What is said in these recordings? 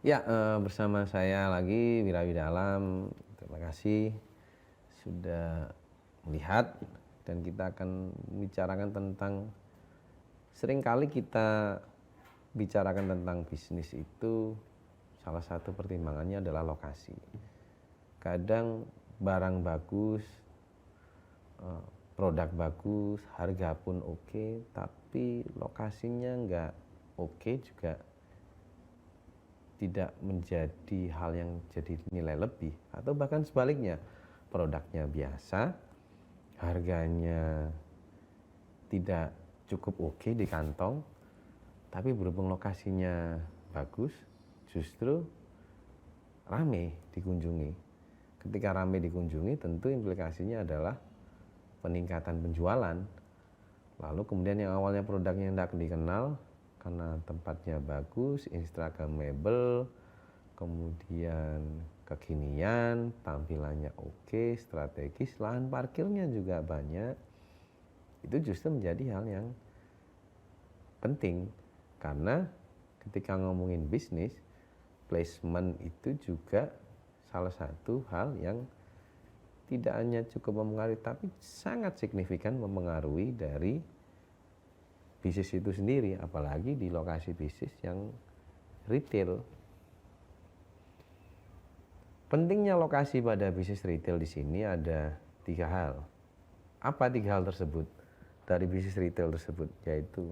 Ya, bersama saya lagi Wirawi Dalam. Terima kasih sudah melihat dan kita akan bicarakan tentang seringkali kita bicarakan tentang bisnis itu salah satu pertimbangannya adalah lokasi. Kadang barang bagus, produk bagus, harga pun oke, tapi lokasinya nggak oke juga tidak menjadi hal yang jadi nilai lebih, atau bahkan sebaliknya, produknya biasa, harganya tidak cukup oke di kantong, tapi berhubung lokasinya bagus, justru rame dikunjungi. Ketika rame dikunjungi, tentu implikasinya adalah peningkatan penjualan. Lalu kemudian yang awalnya produknya tidak dikenal, karena tempatnya bagus, instagramable, kemudian kekinian, tampilannya oke, strategis, lahan parkirnya juga banyak, itu justru menjadi hal yang penting. Karena ketika ngomongin bisnis, placement itu juga salah satu hal yang tidak hanya cukup mempengaruhi, tapi sangat signifikan mempengaruhi dari bisnis itu sendiri, apalagi di lokasi bisnis yang retail. Pentingnya lokasi pada bisnis retail di sini ada 3 hal. Apa 3 hal tersebut dari bisnis retail tersebut? Yaitu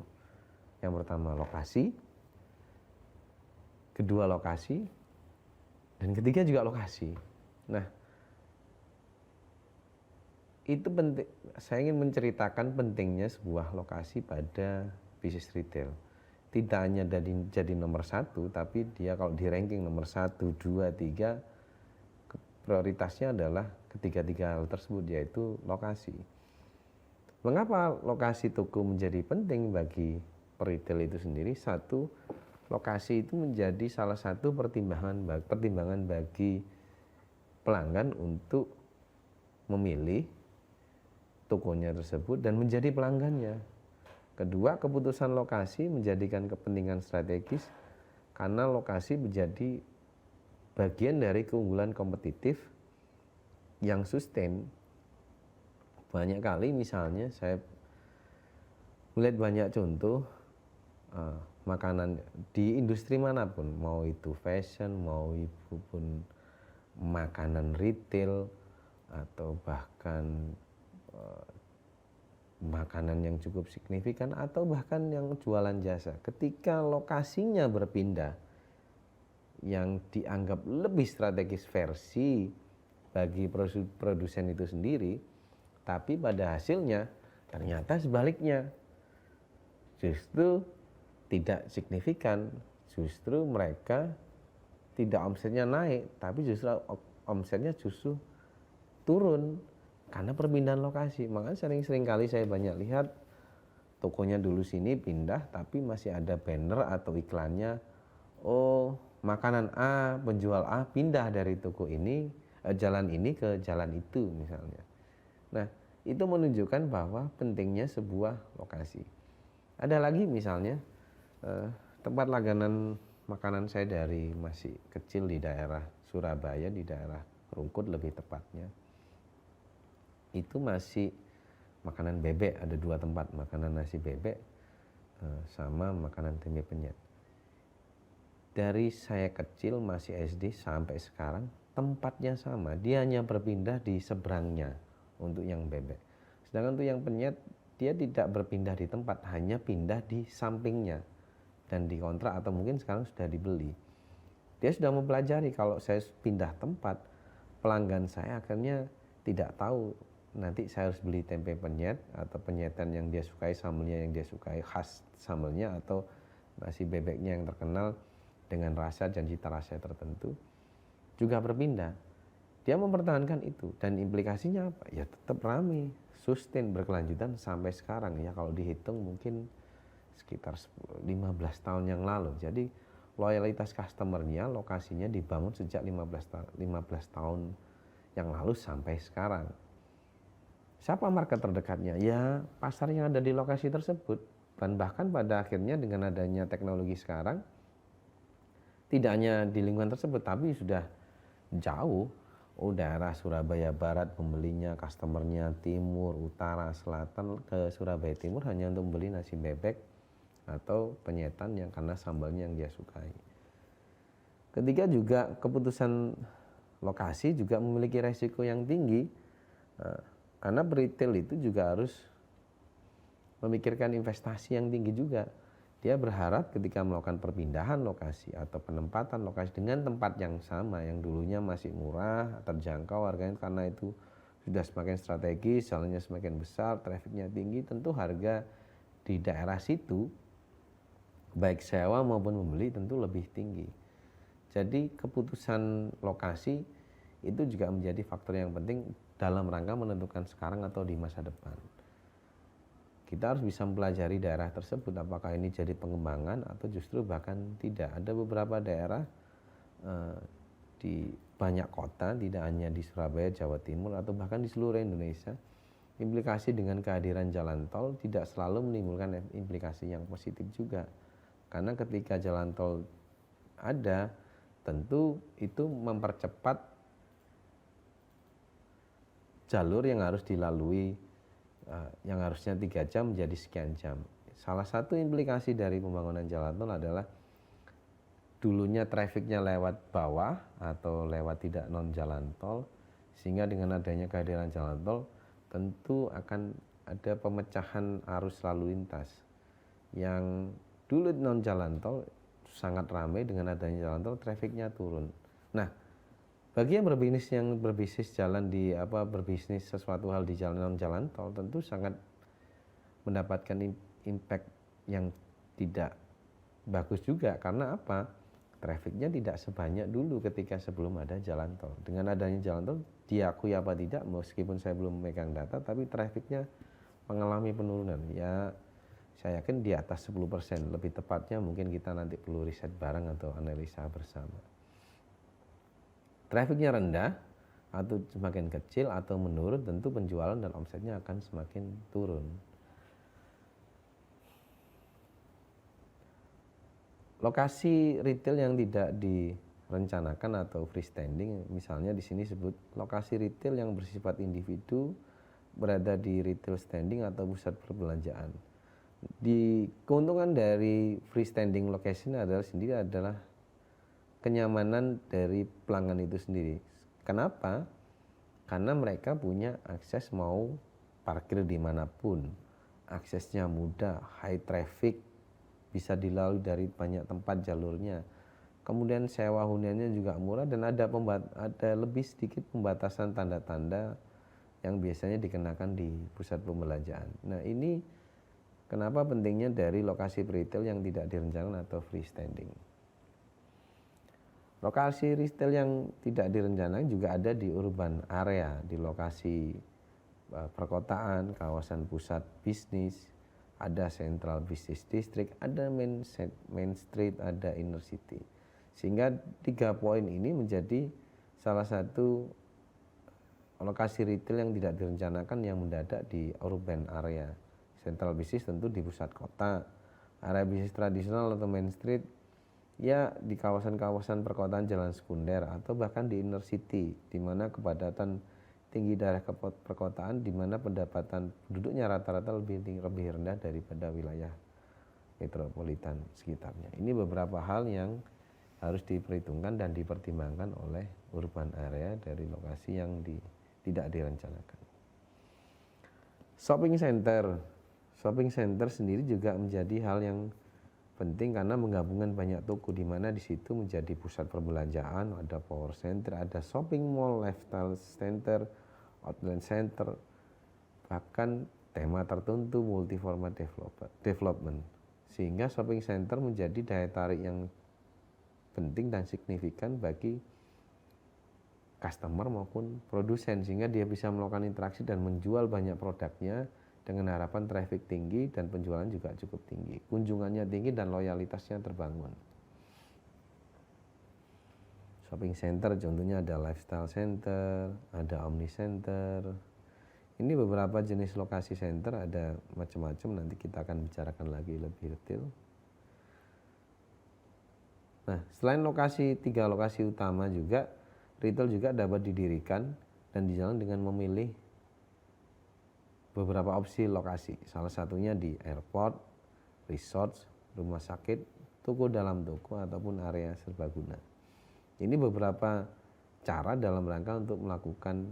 yang pertama lokasi, kedua lokasi, dan ketiga juga lokasi. Nah, itu penting. Saya ingin menceritakan pentingnya sebuah lokasi pada bisnis retail. Tidak hanya jadi nomor satu, tapi dia kalau di ranking nomor 1, 2, 3, prioritasnya adalah ketiga-tiga hal tersebut, yaitu lokasi. Mengapa lokasi toko menjadi penting bagi retail itu sendiri? Satu, lokasi itu menjadi salah satu pertimbangan bagi pelanggan untuk memilih tokonya tersebut dan menjadi pelanggannya. Kedua, keputusan lokasi menjadikan kepentingan strategis karena lokasi menjadi bagian dari keunggulan kompetitif yang sustain. Banyak kali misalnya saya melihat banyak contoh makanan di industri manapun, mau itu fashion, mau itu pun makanan retail, atau bahkan makanan yang cukup signifikan, atau bahkan yang jualan jasa. Ketika lokasinya berpindah yang dianggap lebih strategis versi bagi produsen itu sendiri, tapi pada hasilnya ternyata sebaliknya, justru tidak signifikan. Justru mereka tidak omsetnya naik, tapi justru omsetnya justru turun karena perpindahan lokasi. Makanya sering kali saya banyak lihat tokonya dulu sini pindah, tapi masih ada banner atau iklannya, oh makanan A, penjual A pindah dari toko ini, jalan ini ke jalan itu misalnya. Nah, itu menunjukkan bahwa pentingnya sebuah lokasi. Ada lagi misalnya tempat langganan makanan saya dari masih kecil di daerah Surabaya, di daerah Rungkut lebih tepatnya. Itu masih makanan bebek, ada 2 tempat, makanan nasi bebek sama makanan tempe penyet. Dari saya kecil masih SD sampai sekarang tempatnya sama, dia hanya berpindah di seberangnya untuk yang bebek. Sedangkan untuk yang penyet dia tidak berpindah di tempat, hanya pindah di sampingnya dan dikontrak atau mungkin sekarang sudah dibeli. Dia sudah mempelajari kalau saya pindah tempat, pelanggan saya akhirnya tidak tahu nanti saya harus beli tempe penyet atau penyetan yang dia sukai, sambelnya yang dia sukai, khas sambelnya, atau nasi bebeknya yang terkenal dengan rasa dan cita rasa tertentu, juga berpindah. Dia mempertahankan itu, dan implikasinya apa? Ya tetap ramai, sustain, berkelanjutan sampai sekarang. Ya kalau dihitung mungkin sekitar 15 tahun yang lalu. Jadi loyalitas customernya, lokasinya dibangun sejak 15 tahun yang lalu sampai sekarang. Siapa market terdekatnya? Ya pasar yang ada di lokasi tersebut. Dan bahkan pada akhirnya dengan adanya teknologi sekarang, tidak hanya di lingkungan tersebut, tapi sudah jauh. Oh, daerah Surabaya Barat pembelinya, customernya timur, utara, selatan ke Surabaya Timur hanya untuk membeli nasi bebek atau penyetan yang karena sambalnya yang dia sukai. Ketiga juga keputusan lokasi juga memiliki resiko yang tinggi, karena retail itu juga harus memikirkan investasi yang tinggi juga. Dia berharap ketika melakukan perpindahan lokasi atau penempatan lokasi dengan tempat yang sama yang dulunya masih murah, terjangkau harganya, karena itu sudah semakin strategis, jalannya semakin besar, trafiknya tinggi, tentu harga di daerah situ baik sewa maupun membeli tentu lebih tinggi. Jadi keputusan lokasi itu juga menjadi faktor yang penting dalam rangka menentukan sekarang atau di masa depan. Kita harus bisa mempelajari daerah tersebut, apakah ini jadi pengembangan atau justru bahkan tidak. Ada beberapa daerah di banyak kota, tidak hanya di Surabaya, Jawa Timur, atau bahkan di seluruh Indonesia, implikasi dengan kehadiran jalan tol tidak selalu menimbulkan implikasi yang positif juga. Karena ketika jalan tol ada, tentu itu mempercepat jalur yang harus dilalui, yang harusnya 3 jam menjadi sekian jam. Salah satu implikasi dari pembangunan jalan tol adalah dulunya trafiknya lewat bawah atau lewat tidak non jalan tol, sehingga dengan adanya kehadiran jalan tol tentu akan ada pemecahan arus lalu lintas. Yang dulu non jalan tol sangat ramai, dengan adanya jalan tol trafiknya turun. Nah, bagi yang berbisnis jalan di berbisnis sesuatu hal di non jalan tol tentu sangat mendapatkan impact yang tidak bagus juga. Karena apa? Trafiknya tidak sebanyak dulu ketika sebelum ada jalan tol. Dengan adanya jalan tol, diakui apa tidak, meskipun saya belum memegang data, tapi trafiknya mengalami penurunan. Ya, saya yakin di atas 10%, lebih tepatnya mungkin kita nanti perlu riset bareng atau analisa bersama. Trafiknya rendah atau semakin kecil atau menurun, tentu penjualan dan omsetnya akan semakin turun. Lokasi retail yang tidak direncanakan atau freestanding, misalnya di sini sebut lokasi retail yang bersifat individu berada di retail standing atau pusat perbelanjaan. Di keuntungan dari freestanding location adalah kenyamanan dari pelanggan itu sendiri. Kenapa? Karena mereka punya akses mau parkir dimanapun, aksesnya mudah, high traffic, bisa dilalui dari banyak tempat jalurnya. Kemudian sewa huniannya juga murah dan ada lebih sedikit pembatasan tanda-tanda yang biasanya dikenakan di pusat perbelanjaan. Nah, ini kenapa pentingnya dari lokasi retail yang tidak direncanakan atau freestanding. Lokasi retail yang tidak direncanakan juga ada di urban area, di lokasi perkotaan, kawasan pusat bisnis, ada central business district, ada main street, ada inner city. Sehingga 3 poin ini menjadi salah satu lokasi retail yang tidak direncanakan yang mendadak di urban area. Central business tentu di pusat kota, area bisnis tradisional atau main street ya di kawasan-kawasan perkotaan jalan sekunder, atau bahkan di inner city di mana kepadatan tinggi daerah perkotaan, di mana pendapatan penduduknya rata-rata lebih rendah daripada wilayah metropolitan sekitarnya. Ini beberapa hal yang harus diperhitungkan dan dipertimbangkan oleh urban area dari lokasi yang tidak direncanakan. Shopping center sendiri juga menjadi hal yang penting karena menggabungkan banyak toko, di mana di situ menjadi pusat perbelanjaan, ada power center, ada shopping mall, lifestyle center, outlet center, bahkan tema tertentu multi format development. Sehingga shopping center menjadi daya tarik yang penting dan signifikan bagi customer maupun produsen, sehingga dia bisa melakukan interaksi dan menjual banyak produknya dengan harapan traffic tinggi dan penjualan juga cukup tinggi, kunjungannya tinggi dan loyalitasnya terbangun. Shopping center contohnya ada lifestyle center, ada omni center. Ini beberapa jenis lokasi center, ada macam-macam, nanti kita akan bicarakan lagi lebih detail. Nah, selain tiga lokasi utama juga, retail juga dapat didirikan dan dijalankan dengan memilih beberapa opsi lokasi. Salah satunya di airport, resort, rumah sakit, toko dalam toko, ataupun area serbaguna. Ini beberapa cara dalam rangka untuk melakukan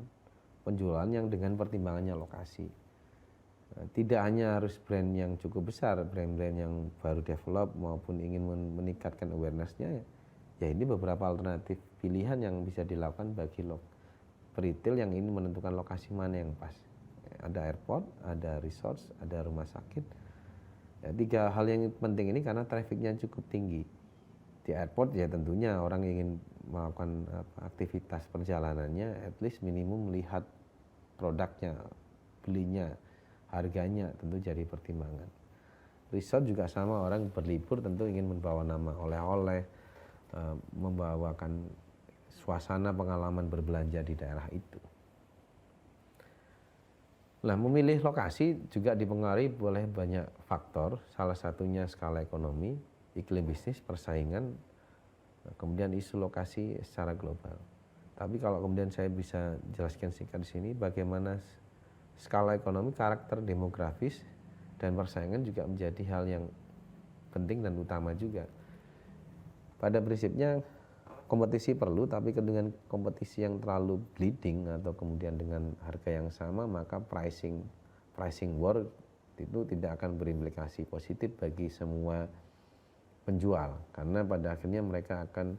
penjualan yang dengan pertimbangannya lokasi. Tidak hanya harus brand yang cukup besar, brand-brand yang baru develop maupun ingin meningkatkan awareness-nya, ya ini beberapa alternatif pilihan yang bisa dilakukan bagi retail yang ingin menentukan lokasi mana yang pas. Ada airport, ada resort, ada rumah sakit. Ya, tiga hal yang penting ini karena trafficnya cukup tinggi. Di airport ya tentunya orang ingin melakukan aktivitas perjalanannya, at least minimum melihat produknya, belinya, harganya tentu jadi pertimbangan. Resort juga sama, orang berlibur tentu ingin membawa nama oleh-oleh, membawakan suasana pengalaman berbelanja di daerah itu. Nah, memilih lokasi juga dipengaruhi oleh banyak faktor, salah satunya skala ekonomi, iklim bisnis, persaingan, kemudian isu lokasi secara global. Tapi kalau kemudian saya bisa jelaskan singkat di sini, bagaimana skala ekonomi, karakter demografis, dan persaingan juga menjadi hal yang penting dan utama juga. Pada prinsipnya kompetisi perlu, tapi dengan kompetisi yang terlalu bleeding atau kemudian dengan harga yang sama, maka pricing war itu tidak akan berimplikasi positif bagi semua penjual, karena pada akhirnya mereka akan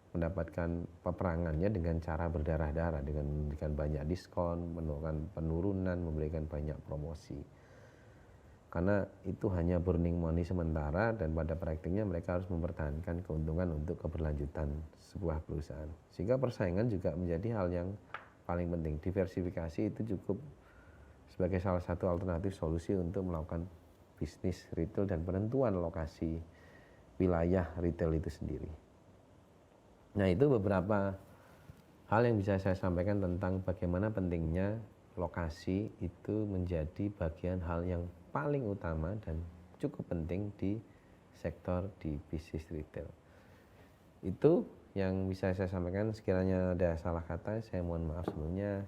mendapatkan peperangannya dengan cara berdarah-darah, dengan memberikan banyak diskon, menemukan penurunan, memberikan banyak promosi. Karena itu hanya burning money sementara, dan pada praktiknya mereka harus mempertahankan keuntungan untuk keberlanjutan sebuah perusahaan. Sehingga persaingan juga menjadi hal yang paling penting. Diversifikasi itu cukup sebagai salah satu alternatif solusi untuk melakukan bisnis retail dan penentuan lokasi wilayah retail itu sendiri. Nah, itu beberapa hal yang bisa saya sampaikan tentang bagaimana pentingnya lokasi itu menjadi bagian hal yang paling utama dan cukup penting di sektor di bisnis retail. Itu yang bisa saya sampaikan. Sekiranya ada salah kata, saya mohon maaf sebelumnya.